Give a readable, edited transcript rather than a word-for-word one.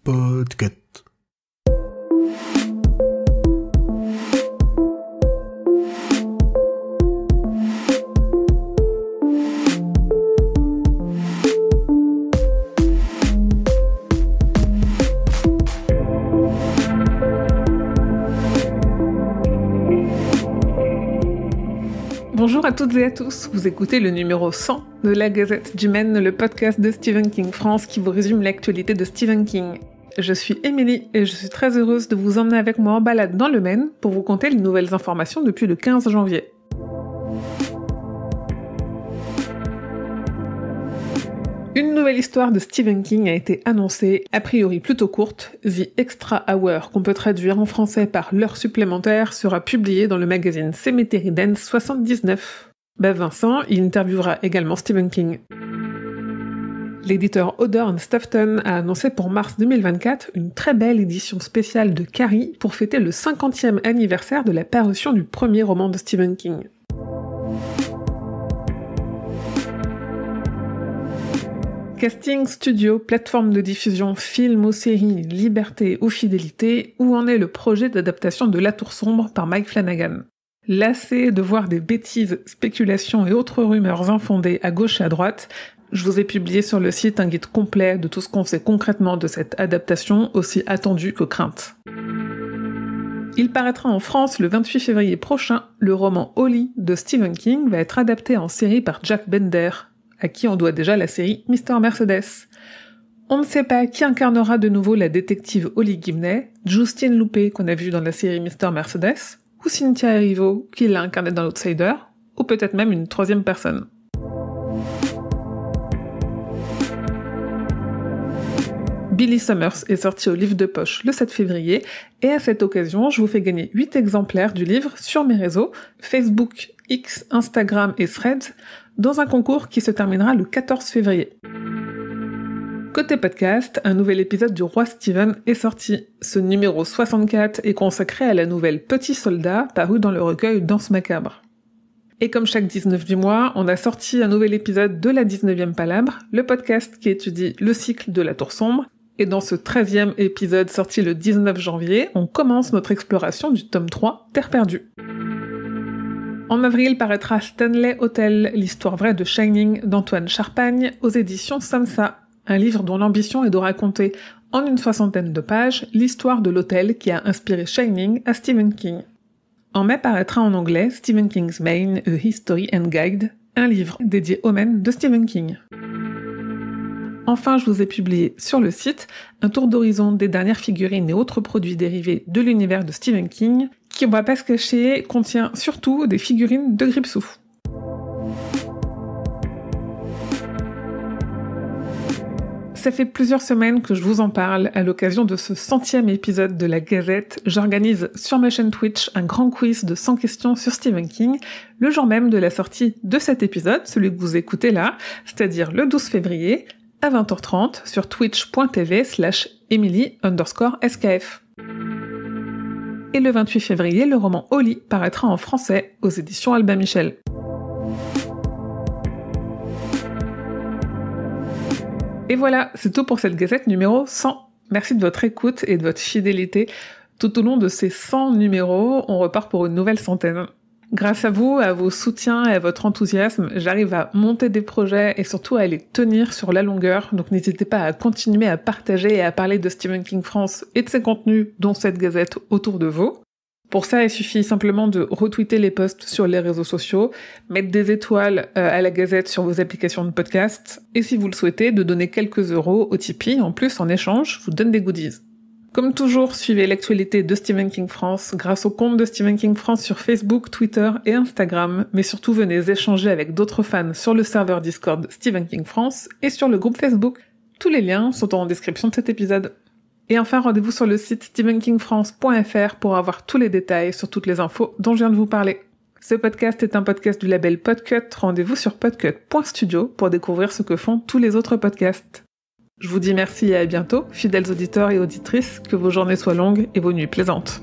Podcast. Bonjour à toutes et à tous, vous écoutez le numéro 100 de la Gazette du Maine, le podcast de Stephen King France qui vous résume l'actualité de Stephen King. Je suis Émilie et je suis très heureuse de vous emmener avec moi en balade dans le Maine pour vous conter les nouvelles informations depuis le 15 janvier. Une nouvelle histoire de Stephen King a été annoncée, a priori plutôt courte. The Extra Hour, qu'on peut traduire en français par l'heure supplémentaire, sera publiée dans le magazine Cemetery Dance 79. Vincent y interviewera également Stephen King. L'éditeur Hodder & Stoughton a annoncé pour mars 2024 une très belle édition spéciale de Carrie pour fêter le 50e anniversaire de la parution du premier roman de Stephen King. Casting, studio, plateforme de diffusion, film ou série, liberté ou fidélité, où en est le projet d'adaptation de La Tour Sombre par Mike Flanagan? Lassé de voir des bêtises, spéculations et autres rumeurs infondées à gauche et à droite, je vous ai publié sur le site un guide complet de tout ce qu'on sait concrètement de cette adaptation, aussi attendue que crainte. Il paraîtra en France le 28 février prochain. Le roman Holly de Stephen King va être adapté en série par Jack Bender, à qui on doit déjà la série Mr. Mercedes. On ne sait pas qui incarnera de nouveau la détective Holly Gibney, Justine Loupé qu'on a vu dans la série Mr. Mercedes, ou Cynthia Erivo qui l'a incarnée dans l'Outsider, ou peut-être même une troisième personne. Billy Summers est sorti au livre de poche le 7 février, et à cette occasion, je vous fais gagner 8 exemplaires du livre sur mes réseaux, Facebook, X, Instagram et Threads, dans un concours qui se terminera le 14 février. Côté podcast, un nouvel épisode du Roi Stephen est sorti. Ce numéro 64 est consacré à la nouvelle Petit Soldat, parue dans le recueil Danse Macabre. Et comme chaque 19 du mois, on a sorti un nouvel épisode de la 19e Palabre, le podcast qui étudie le cycle de La Tour Sombre. Et dans ce 13e épisode sorti le 19 janvier, on commence notre exploration du tome 3, Terre perdue. En avril paraîtra Stanley Hotel, l'histoire vraie de Shining d'Antoine Charpagne aux éditions Samsa, un livre dont l'ambition est de raconter en une 60aine de pages l'histoire de l'hôtel qui a inspiré Shining à Stephen King. En mai paraîtra en anglais Stephen King's Maine, A History and Guide, un livre dédié au Maine de Stephen King. Enfin, je vous ai publié sur le site un tour d'horizon des dernières figurines et autres produits dérivés de l'univers de Stephen King, qui, on va pas se cacher, contient surtout des figurines de Gripsou. Ça fait plusieurs semaines que je vous en parle. À l'occasion de ce 100e épisode de la Gazette, j'organise sur ma chaîne Twitch un grand quiz de 100 questions sur Stephen King, le jour même de la sortie de cet épisode, celui que vous écoutez là, c'est-à-dire le 12 février, à 20h30 sur twitch.tv/Emily_SKF. Et le 28 février, le roman Holly paraîtra en français aux éditions Albin Michel. Et voilà, c'est tout pour cette Gazette numéro 100. Merci de votre écoute et de votre fidélité. Tout au long de ces 100 numéros, on repart pour une nouvelle centaine. Grâce à vous, à vos soutiens et à votre enthousiasme, j'arrive à monter des projets et surtout à les tenir sur la longueur. Donc n'hésitez pas à continuer à partager et à parler de Stephen King France et de ses contenus, dont cette Gazette, autour de vous. Pour ça, il suffit simplement de retweeter les posts sur les réseaux sociaux, mettre des étoiles à la Gazette sur vos applications de podcast, et si vous le souhaitez, de donner quelques euros au Tipeee. En plus, en échange, je vous donne des goodies. Comme toujours, suivez l'actualité de Stephen King France grâce au compte de Stephen King France sur Facebook, Twitter et Instagram, mais surtout venez échanger avec d'autres fans sur le serveur Discord Stephen King France et sur le groupe Facebook. Tous les liens sont en description de cet épisode. Et enfin, rendez-vous sur le site stephenkingfrance.fr pour avoir tous les détails sur toutes les infos dont je viens de vous parler. Ce podcast est un podcast du label Podcut. Rendez-vous sur podcut.studio pour découvrir ce que font tous les autres podcasts. Je vous dis merci et à bientôt, fidèles auditeurs et auditrices, que vos journées soient longues et vos nuits plaisantes.